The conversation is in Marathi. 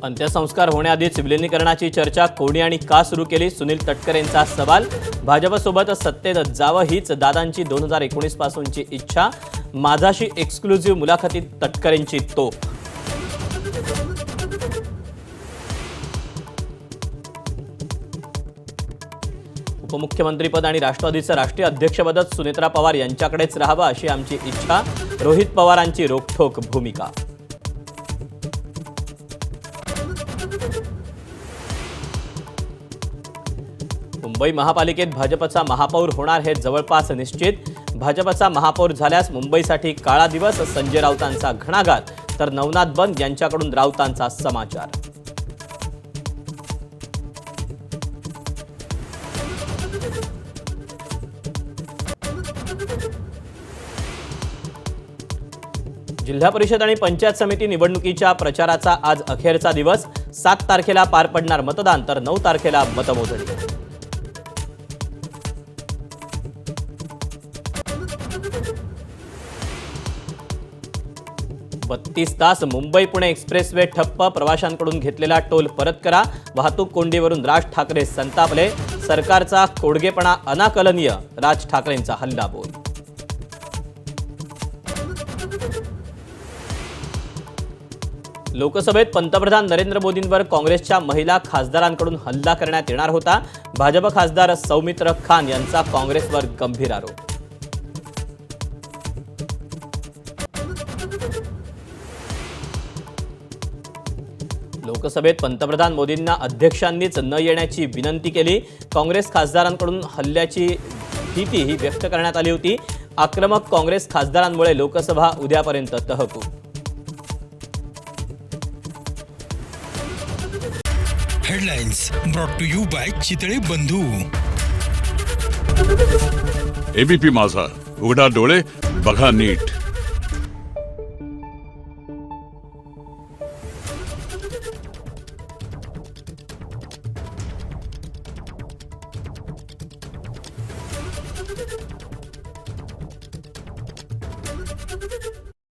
अंत्यसंस्कार होण्याआधीच विलिनीकरणाची चर्चा कोणी आणि का सुरू केली? सुनील तटकरेंचा सवाल। भाजपसोबत सत्तेत जावं हीच दादांची 2019 पासूनची इच्छा। माझाशी एक्सक्लुझिव्ह मुलाखतीत तटकरेंची तोप। उपमुख्यमंत्रीपद आणि राष्ट्रवादीचं राष्ट्रीय अध्यक्षपदच सुनेत्रा पवार यांच्याकडेच राहावं अशी आमची इच्छा। रोहित पवारांची रोखठोक भूमिका। मुंबई महापालिकेत भाजपचा महापौर होणार हे जवळपास निश्चित। भाजपचा महापौर झाल्यास मुंबईसाठी काळा दिवस। संजय राऊतांचा घणाघात तर नवनाथ बंद यांच्याकडून राऊतांचा समाचार। जिल्हा परिषद आणि पंचायत समिती निवडणुकीच्या प्रचाराचा आज अखेरचा दिवस। 7 तारखेला पार पडणार मतदान तर 9 तारखेला मतमोजणी। 32 तास मुंबई पुणे एक्सप्रेसवे ठप्प। प्रवाशांकडून घेतलेला टोल परत करा। वाहतूक कोंडीवरून राज ठाकरे संतापले। सरकारचा खोडगेपणा अनाकलनीय, राज ठाकरेंचा हल्लाबोल। लोकसभेत पंतप्रधान नरेंद्र मोदींवर काँग्रेसच्या महिला खासदारांकडून हल्ला करण्यात येणार होता। भाजप खासदार सौमित्र खान यांचा काँग्रेसवर गंभीर आरोप। लोकसभेत पंतप्रधान मोदींना अध्यक्षांनीच न येण्याची विनंती केली। काँग्रेस खासदारांकडून हल्ल्याची भीती ही व्यक्त करण्यात आली होती। आक्रमक काँग्रेस खासदारांमुळे लोकसभा उद्यापर्यंत तहकूब। Headlines brought to you by Chitale Bandhu. ABP माझा, उघडा डोळे बघा नीट।